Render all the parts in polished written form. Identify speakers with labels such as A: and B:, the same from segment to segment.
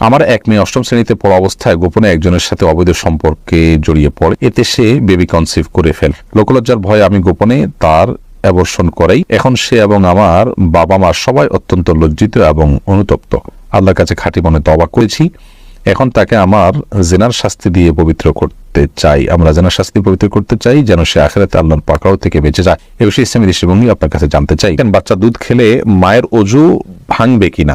A: আমার এক মেয়ে অষ্টম শ্রেণীতে পড়া অবস্থায় গোপনে একজনের সাথে অবৈধ সম্পর্কে জড়িয়ে পড়ে। এতে সে বেবি কনসিভ করে ফেলে। লোকলজ্জার ভয়ে আমি গোপনে তার অ্যাবর্শন করাই। এখন সে এবং আমার বাবা মা সবাই অত্যন্ত লজ্জিত এবং অনুতপ্ত। আল্লাহর কাছে খাঁটি মনে তওবা করেছি। এখন তাকে আমার জিনার শাস্তি দিয়ে পবিত্র করতে চাই। আমরা জিনার শাস্তি পবিত্র করতে চাই যেন সে আখিরাতে আল্লাহর পাকড়াও থেকে বেঁচে যায়। এ বিষয়ে ইসলামী দৃষ্টিভঙ্গি আপনার কাছে জানতে চাই। বাচ্চা দুধ খেলে মায়ের অজু ভাঙবে কিনা?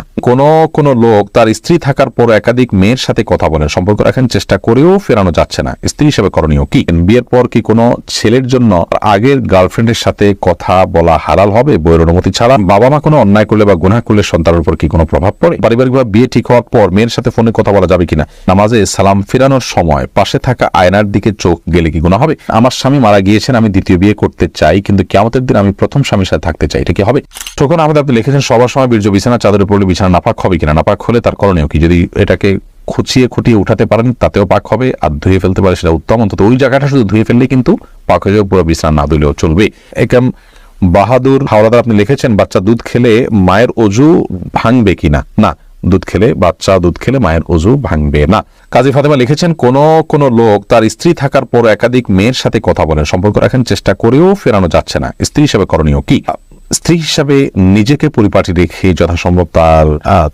A: কোন লোক তার স্ত্রী থাকার পর একাধিক মেয়ের সাথে কথা বলেন, সম্পর্ক রাখার চেষ্টা করেও ফেরানো যাচ্ছে না, স্ত্রী হিসেবে করণীয় কি? বিয়ের পর কি কোনো ছেলের জন্য আগের গার্লফ্রেন্ডের সাথে কথা বলা হালাল হবে বইয়ের অনুমতি ছাড়া? বাবা মা কোনো অন্যায় করলে বা গুনাহ করলে সন্তানের উপর কি কোনো প্রভাব পড়ে? পারিবারিকভাবে বিয়ে ঠিক হওয়ার পর মেয়ের সাথে ফোনে কথা বলা যাবে কিনা? নামাজে সালাম ফেরানোর সময় পাশে থাকা আয়নার দিকে চোখ গেলে কি গুনাহ হবে? আমার স্বামী মারা গিয়েছেন, আমি দ্বিতীয় বিয়ে করতে চাই, কিন্তু কিয়ামতের দিন আমি প্রথম স্বামীর সাথে থাকতে চাই, এটা কি হবে? তখন আমাদের আপনি লিখেছেন সবার সময় বীর্য বিছানা চাদরে পড়লে বিছানা নাপাক হবে কিনা? নাপাক হলে তার করণীয় কি? যদি এটাকে খুঁটিয়ে উঠাতে পারেন তাতেও পাক হবে, আর ধুয়ে ফেলতে পারে সেটা উত্তম। অন্তত ওই জায়গাটা শুধু ধুয়ে ফেললে কিন্তু পাক হয়ে যাবে, পুরো বিছানা না ধুলেও চলবে। একাম বাহাদুর হাওলাদার আপনি লিখেছেন বাচ্চা দুধ খেলে মায়ের অজু ভাঙবে কিনা? না, বাচ্চা দুধ খেলে মায়ের অজু ভাঙবে না। কাজী ফাতেমা লিখেছেন কোন লোক তার স্ত্রী থাকার পর একাধিক মেয়ের সাথে কথা বলেন, সম্পর্ক রাখার চেষ্টা করেও ফেরানো যাচ্ছে না, স্ত্রী হিসেবে করণীয় কি? স্ত্রী হিসাবে নিজেকে পরিপাটি রেখে যথাসম্ভব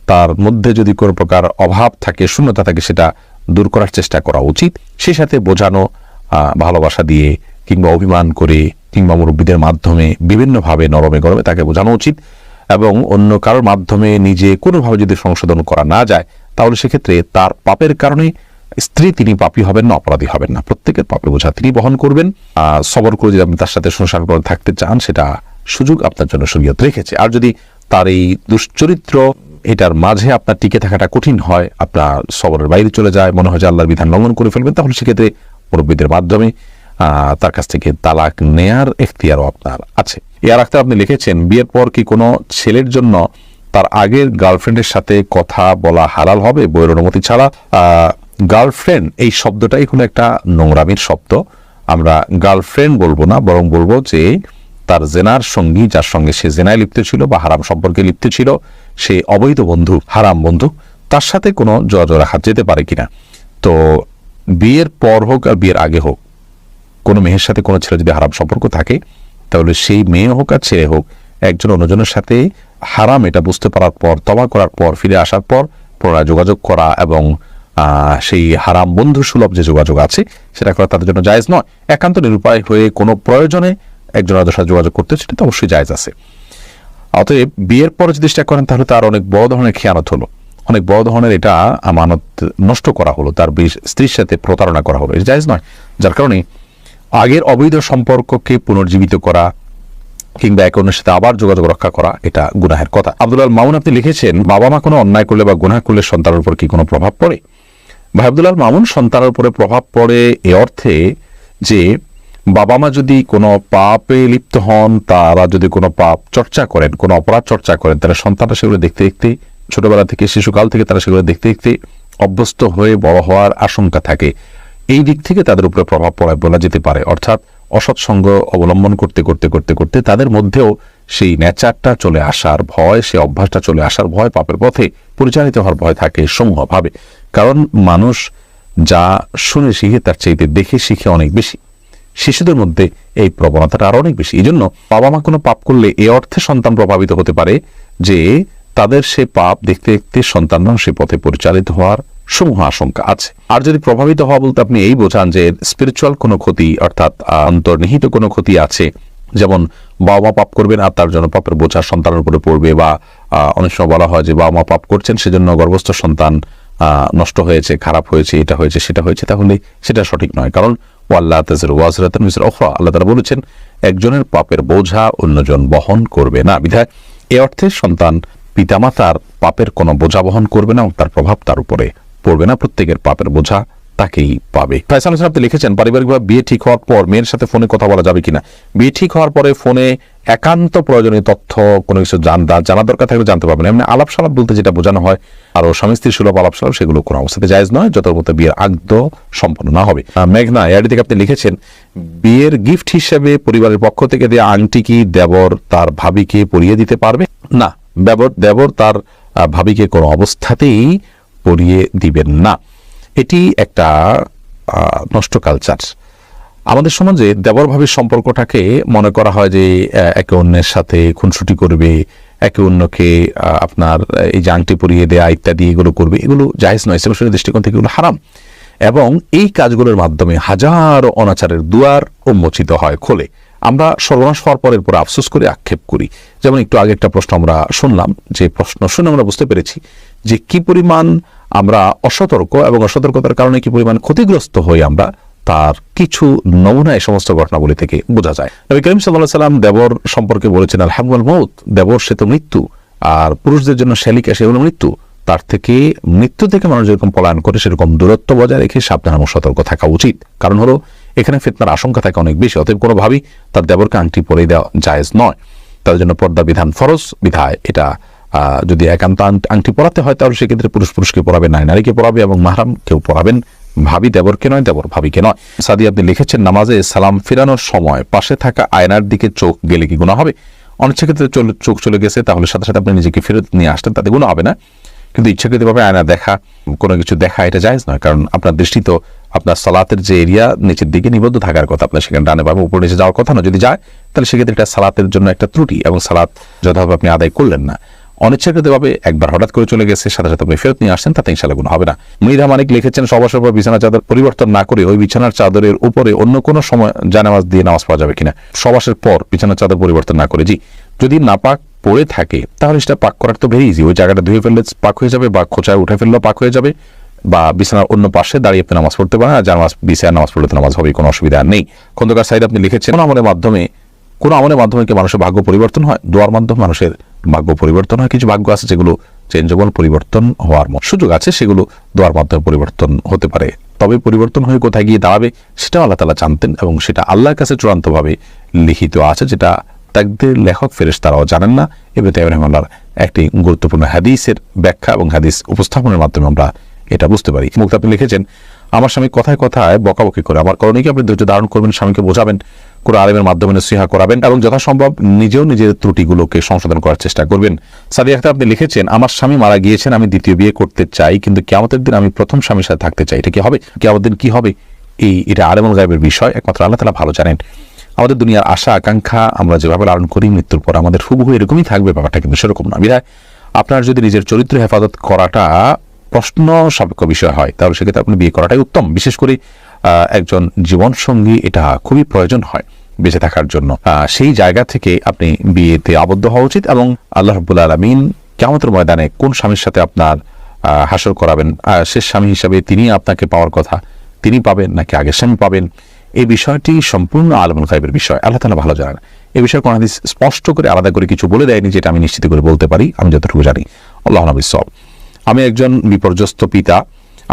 A: তার মধ্যে যদি কোনো প্রকার অভাব থাকে, শূন্যতা থাকে, সেটা দূর করার চেষ্টা করা উচিত। সেই সাথে বোঝানো, ভালোবাসা দিয়ে কিংবা অভিমান করে কিংবা মুরব্বীদের মাধ্যমে বিভিন্নভাবে নরমে গরমে তাকে বোঝানো উচিত। এবং অন্য কারোর মাধ্যমে নিজে কোনোভাবে যদি সংশোধন করা না যায়, তাহলে সেক্ষেত্রে তার পাপের কারণে স্ত্রী তিনি পাপী হবেন না, অপরাধী হবেন না, প্রত্যেকের পাপের বোঝা তিনি বহন করবেন। সবর করে যদি আপনি তার সাথে সংসার করে থাকতে চান, সেটা সুযোগ আপনার জন্য শরীয়ত রেখেছে। আর যদি তার এই দুশ্চরিত্র এটার মাঝে আপনার টিকে থাকাটা কঠিন হয়, আপনার সবরের বাইরে চলে যায়, মনে হয় যে আল্লাহর বিধান লঙ্ঘন করে ফেলবেন, তাহলে সেক্ষেত্রে মুরব্বীদের মাধ্যমে তার কাছ থেকে তালাক নেয়ার এখতিয়ারও আপনার আছে। এর আগে আপনি লিখেছেন বিয়ের পর কি কোনো ছেলের জন্য তার আগের গার্লফ্রেন্ডের সাথে কথা বলা হালাল হবে বইয়ের অনুমতি ছাড়া? গার্লফ্রেন্ড এই শব্দটাই হলো একটা নোংরামির শব্দ। আমরা গার্লফ্রেন্ড বলবো না, বরং বলবো যে তার জেনার সঙ্গী, যার সঙ্গে সে জেনায় লিপ্ত ছিল বা হারাম সম্পর্কে লিপ্ত ছিল, সে অবৈধ বন্ধু, হারাম বন্ধু, তার সাথে কোনো যোগাযোগ রাখা যেতে পারে কিনা? তো বিয়ের পর হোক আর বিয়ের আগে হোক, কোনো মেয়ের সাথে কোনো ছেলে যদি হারাম সম্পর্ক থাকে, তাহলে সেই মেয়ে হোক আর ছেলে হোক, একজন অন্যজনের সাথে হারাম এটা বুঝতে পারার পর, তওবা করার পর, ফিরে আসার পর পুনরায় যোগাযোগ করা এবং সেই হারাম বন্ধু সুলভ যে যোগাযোগ আছে সেটা করা তাদের জন্য জায়েজ নয়। একান্ত নিরুপায় হয়ে কোনো প্রয়োজনে একজন আরেকজনের সাথে যোগাযোগ করতে, সেটা তো অবশ্যই জায়েজ আছে। অতএব বিয়ের পরে যদি চেষ্টা করেন, তাহলে তার অনেক বড় ধরনের খেয়ানত হলো, অনেক বড় ধরনের এটা আমানত নষ্ট করা হলো, তার স্ত্রীর সাথে প্রতারণা করা হলো, এটা জায়েজ নয়। যার কারণে আগের অবৈধ সম্পর্ককে পুনর্জীবিত করা কিংবা একে অন্যের সাথে আবার যোগাযোগ রক্ষা করা, এটা গুনাহের কথা। আব্দুল মামুন আপনি লিখেছেন বাবা মা কোনো অন্যায় করলে বা গুনাহ করলে সন্তানের উপর কি কোনো প্রভাব পড়ে? ভাই আব্দুল মামুন, সন্তানের উপরে প্রভাব পড়ে এ অর্থে যে বাবা মা যদি কোনো পাপে লিপ্ত হন, তারা যদি কোনো পাপ চর্চা করেন, কোনো অপরাধ চর্চা করেন, তারা সন্তানরা সেগুলো দেখতে দেখতে, ছোটবেলা থেকে, শিশুকাল থেকে তারা সেগুলো দেখতে দেখতে অভ্যস্ত হয়ে বড় হওয়ার আশঙ্কা থাকে। এই দিক থেকে তাদের উপরে প্রভাব পড়ে বলা যেতে পারে। অর্থাৎ অসৎসঙ্গ অবলম্বন করতে করতে করতে করতে তাদের মধ্যেও সেই নেচারটা চলে আসার ভয়, সেই অভ্যাসটা চলে আসার ভয়, পাপের পথে পরিচালিত হওয়ার ভয় থাকে সমূহভাবে। কারণ মানুষ যা শুনে শিখে তার চাইতে দেখে শিখে অনেক বেশি। শিশুদের মধ্যে এই প্রবণতাটা আরো অনেক বেশি। এই জন্য বাবা মা কোনো পাপ করলে এ অর্থে সন্তান প্রভাবিত হতে পারে যে তাদের সে পাপ দেখতে দেখতে সন্তানরাও সে পথে পরিচালিত হওয়ার সমূহ আশঙ্কা আছে। আর যদি প্রভাবিত হওয়া বলতে আপনি এই বোঝান যে স্পিরিচুয়াল কোনো ক্ষতি, অর্থাৎ অন্তর্নিহিত কোনো ক্ষতি আছে, যেমন বাবা মা পাপ করবেন আর তার জন্য পাপের বোঝা সন্তানের উপরে পড়বে, বা অনেক সময় বলা হয় যে বাবা মা পাপ করছেন সেজন্য গর্ভস্থ সন্তান নষ্ট হয়েছে, খারাপ হয়েছে, এটা হয়েছে, সেটা হয়েছে, তাহলে সেটা সঠিক নয়। কারণ আল্লাহ তাআলা বলেছেন একজনের পাপের বোঝা অন্যজন বহন করবে না। বিধায় এ অর্থে সন্তান পিতামাতার পাপের কোনো বোঝা বহন করবে না এবং তার প্রভাব তার উপরে পড়বে না, প্রত্যেকের পাপের বোঝা তাকেই পাবে। ফয়সাল হোসেন আপনি লিখেছেন পারিবারিকভাবে বিয়ে ঠিক হওয়ার পর মেয়ের সাথে ফোনে কথা বলা যাবে কিনা? বিয়ে ঠিক হওয়ার পরে ফোনে একান্ত প্রয়োজনীয় তথ্য কোনো কিছু জানা দরকার থাকলে জানতে পারবেন। এমনি আলাপ সালাপ বলতে যেটা বোঝানো হয় আরো স্বামী স্ত্রী সুলভ আলাপ সালাপ, সেগুলো কোনো অবস্থাতে জায়েজ নয় যত মধ্যে বিয়ের আগদ সম্পন্ন না হবে। মেঘনা এআডি থেকে আপনি লিখেছেন বিয়ের গিফট হিসেবে পরিবারের পক্ষ থেকে দেওয়া আংটি কি দেবর তার ভাবিকে পরিয়ে দিতে পারবে? না, দেবর তার ভাবিকে কোনো অবস্থাতেই পরিয়ে দিবেন না। এটি একটা নষ্ট কালচার। আমাদের সমাজে দেবর ভাবির সম্পর্কটাকে মনে করা হয় যে একে অন্যের সাথে খুনসুটি করবে, একে অন্যকে আপনার এই যে আংটি পরিয়ে দেয়া ইত্যাদি এগুলো করবে, এগুলো জায়েজ নয়। ইসলামের দৃষ্টিকোণ থেকে এগুলো হারাম, এবং এই কাজগুলোর মাধ্যমে হাজারো অনাচারের দুয়ার উন্মোচিত হয়, খোলে। আমরা সর্বনাশ হওয়ার পরের পরে আফসোস করে আক্ষেপ করি। যেমন একটু আগে একটা প্রশ্ন আমরা শুনলাম, যে প্রশ্ন শুনে আমরা বুঝতে পেরেছি যে কি পরিমাণ আমরা অসতর্ক, এবং অসতর্কতার কারণে কি পরিমাণ ক্ষতিগ্রস্ত হই আমরা, তার কিছু নমুনা এই সমস্ত ঘটনাবলী থেকে বোঝা যায়। নবী করিম সাল্লাল্লাহু আলাইহি ওয়াসাল্লাম দেবর সম্পর্কে বলেছেন, আল হামওয়াল মউত, দেবর সে তো মৃত্যু, আর পুরুষদের জন্য শ্যালিকা সে হলো মৃত্যু। তার থেকে, মৃত্যু থেকে মানুষ যেরকম পলায়ন করে সেরকম দূরত্ব বজায় রেখে সাবধান এবং সতর্ক থাকা উচিত। কারণ হলো এখানে ফিতনার আশঙ্কা থাকে অনেক বেশি। অতএব কোনোভাবেই তার দেবরকে আংটি পরিয়ে দেওয়া জায়েজ নয়। তাদের জন্য পর্দা বিধান ফরজ বিধায় এটা যদি একান্ত আংটি পরাতে হয় তাহলে সেক্ষেত্রে পুরুষকে পরাবে, নারীকে পরাবে, এবং মাহরাম কেউ পরাবেন, ভাবি দেবরকে নয়, দেবর ভাবিকে নয়। সাদি আপনি লিখেছেন, নামাজে সালাম ফেরানোর সময় পাশে থাকা আয়নার দিকে চোখ গেলে কি গুনাহ হবে? অনিচ্ছা ক্ষেত্রে চোখ চলে গেছে, তাহলে সাথে সাথে আপনি নিজেকে ফেরত নিয়ে আসতেন, তাতে গুনাহ হবে না। কিন্তু ইচ্ছাকৃতভাবে আয়না দেখা, কোনো কিছু দেখা, এটা জায়েজ নয়। কারণ আপনার দৃষ্টি তো আপনার সালাতের যে এরিয়া নিচের দিকে নিবদ্ধ থাকার কথা, আপনার সেখানে ডানে বামে উপরে নিচে যাওয়ার কথা না। যদি যায় তাহলে সেক্ষেত্রে এটা সালাতের জন্য একটা ত্রুটি, এবং সালাত যথাভাবে আপনি আদায় করলেন না। অনিচ্ছাকৃতভাবে একবার হঠাৎ করে চলে গেছে, সাথে সাথে আপনি ফেরত নিয়ে আসছেন, তাতে ইনশাআল্লাহ গুনাহ হবে না। মৃধা মানিক লিখেছেন, সবার পর বিছানার চাদর পরিবর্তন না করে ওই বিছানার চাদরের উপরে অন্য কোনো সময় জানামাজ দিয়ে নামাজ পড়া যাবে কিনা? সবাসের পর বিছানার চাদর পরিবর্তন না করে, জি। যদি নাপাক পড়ে থাকে তাহলে সেটা পাক করার তো ভেরি ইজি। ওই জায়গাটা ধুয়ে ফেললে পাক হয়ে যাবে, বা খোঁচায় উঠে ফেললেও পাক হয়ে যাবে, বা বিছানার অন্য পাশে দাঁড়িয়ে আপনি নামাজ পড়তে পারেন। আর জানামাজ বিছানায় নামাজ পড়লে তো নামাজ হবে, কোনো অসুবিধা নেই। খন্দকার সাইদ আপনি লিখেছেন, কোন আমলের মাধ্যমে কি মানুষের ভাগ্য পরিবর্তন হয়? দোয়ার মাধ্যমে মানুষের ভাগ্য পরিবর্তন হয়। কিছু ভাগ্য আছে যেগুলো চেঞ্জেবল, পরিবর্তন হওয়ার সুযোগ আছে, সেগুলো দোয়ার মাধ্যমে পরিবর্তন হতে পারে। তবে পরিবর্তন হয়ে কোথায় গিয়ে দাঁড়াবে সেটা আল্লাহ তাআলা জানতেন, এবং সেটা আল্লাহর কাছে চূড়ান্তভাবে লিখিত আছে, যেটা তাকদীর লেখক ফেরেশতারাও জানেন না। ইবনে তাইমিয়া রাহিমাহুল্লাহর একটি গুরুত্বপূর্ণ হাদিসের ব্যাখ্যা এবং হাদিস উপস্থাপনের মাধ্যমে আমরা এটা বুঝতে পারি। মুক্তা আপনি লিখেছেন, আমার স্বামী কথায় কথায় বকাবকি করে, আমার করণীয় কি? আপনি ধৈর্য ধারণ করবেন, স্বামীকে বোঝাবেন, কোনো আলেমের মাধ্যমে নসিহা করাবেন, এবং যথাসম্ভব নিজেও নিজের ত্রুটিগুলোকে সংশোধন করার চেষ্টা করবেন। সাদিয়া আক্তার আপনি লিখেছেন, আমার স্বামী মারা গিয়েছেন, আমি দ্বিতীয় বিয়ে করতে চাই, কিন্তু কিয়ামতের দিন আমি প্রথম স্বামীর সাথে থাকতে চাই, এটা কি হবে? কিয়ামতের দিন কি হবে? এটা আলেমুল গায়বের বিষয়, একমাত্র আল্লাহ তাআলা ভালো জানেন। আমাদের দুনিয়ার আশা আকাঙ্ক্ষা আমরা যেভাবে লালন করি, মৃত্যুর পর আমাদের হুবহু এরকমই থাকবে, ব্যাপারটা কিন্তু সেরকম না। বিধায় আপনার যদি নিজের চরিত্র হেফাজত করাটা প্রশ্ন সাপেক্ষ বিষয় হয়, তাহলে সেক্ষেত্রে আপনি বিয়ে করাটাই উত্তম। বিশেষ করে একজন জীবন সঙ্গী এটা খুবই প্রয়োজন হয় বেঁচে থাকার জন্য। সেই জায়গা থেকে আপনি বিয়েতে আবদ্ধ হওয়া উচিত, এবং আল্লাহ রাব্বুল আলামিন কিয়ামতের ময়দানে কোন স্বামীর সাথে আপনার হাসর করাবেন, শেষ স্বামী হিসাবে তিনি আপনাকে পাওয়ার কথা, তিনি পাবেন নাকি আগের স্বামী পাবেন, এই বিষয়টি সম্পূর্ণ আলেমুল গায়বের বিষয়, আল্লাহ তাআলা ভালো জানেন। এই বিষয়ে কোন হাদিস স্পষ্ট করে আলাদা করে কিছু বলে দেয়নি, যেটা আমি নিশ্চিত করে বলতে পারি, আমি যতটুকু জানি। আল্লাহু বিসওয়াব। আমি একজন বিপর্যস্ত পিতা।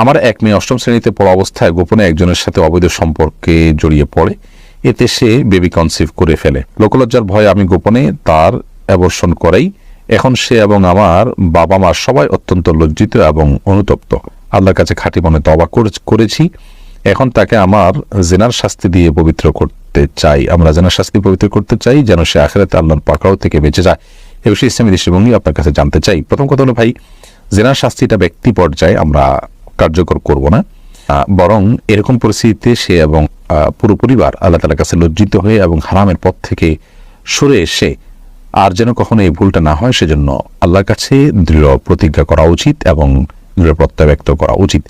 A: আমার এক মেয়ে অষ্টম শ্রেণীতে পড়া অবস্থায় গোপনে একজনের সাথে অবৈধ সম্পর্কে জড়িয়ে পড়ে, এতে সে বেবি কনসিভ করে ফেলে। লোকলজ্জার ভয়ে আমি গোপনে তার অ্যাবর্শন করাই। এখন সে এবং আমার বাবা মা সবাই অত্যন্ত লজ্জিত এবং অনুতপ্ত। আল্লাহর কাছে খাঁটি মনে তওবা করেছি। এখন তাকে আমার জিনার শাস্তি দিয়ে পবিত্র করতে চাই। আমরা জিনার শাস্তি পবিত্র করতে চাই যেন সে আখিরাতে আল্লাহর পাকড়াও থেকে বেঁচে যায়। এ বিষয়ে ইসলামী দৃষ্টিভঙ্গি আপনার কাছে জানতে চাই। প্রথম কথা হলো ভাই, জিনার শাস্তিটা ব্যক্তি পর্যায়ে আমরা কার্যকর করব না, বরং এরকম পরিস্থিতিতে সে এবং পুরো পরিবার আল্লাহ তাআলার কাছে লজ্জিত হয়ে এবং হারামের পথ থেকে সরে এসে আর যেন কখনো এই ভুলটা না হয় সেজন্য আল্লাহর কাছে দৃঢ় প্রতিজ্ঞা করা উচিত এবং দৃঢ় প্রত্যয় ব্যক্ত করা উচিত।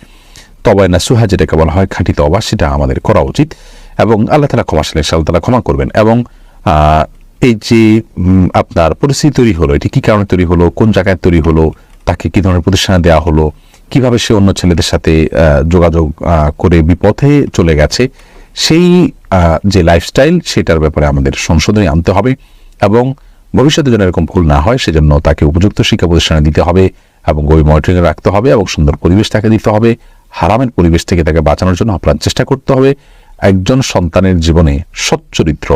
A: তওবায়ে নাসুহা যেটাকে বলা হয়, খাঁটি তওবা, সেটা আমাদের করা উচিত, এবং আল্লাহ তাআলা ক্ষমাশীল, আল্লাহ তাআলা ক্ষমা করবেন। এবং এই যে আপনার পরিস্থিতি তৈরি হলো, এটি কি কারণে তৈরি হলো, কোন জায়গায় তৈরি হলো, তাকে কি ধরনের প্রতিষ্ঠানে দেওয়া হলো, কিভাবে সে অন্য ছেলেদের সাথে যোগাযোগ করে বিপথে চলে গেছে, সেই যে লাইফস্টাইল সেটার ব্যাপারে আমাদের সংশোধনী আনতে হবে, এবং ভবিষ্যতে যেন এরকম ভুল না হয় সেজন্য তাকে উপযুক্ত শিক্ষা প্রতিষ্ঠানে দিতে হবে, এবং গভীর মনিটরিংয়ে রাখতে হবে, এবং সুন্দর পরিবেশ তাকে দিতে হবে। হারামের পরিবেশ থেকে তাকে বাঁচানোর জন্য আপ্রাণ চেষ্টা করতে হবে। একজন সন্তানের জীবনে সচ্চরিত্র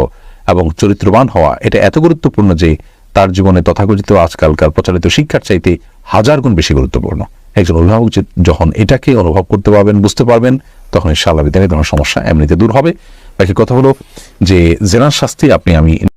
A: এবং চরিত্রবান হওয়া এটা এত গুরুত্বপূর্ণ যে তার জীবনে তথাকথিত আজকালকার প্রচলিত শিক্ষার চাইতে 1000 গুণ বেশি গুরুত্বপূর্ণ। একজন অভিভাবক যখন এটাকে অনুভব করতে পারবেন, বুঝতে পারবেন, তখন ইনশাআল্লাহ এই ধরনের সমস্যা এমনিতে দূর হবে। বাকি কথা হলো যে জিনার শাস্তি আমি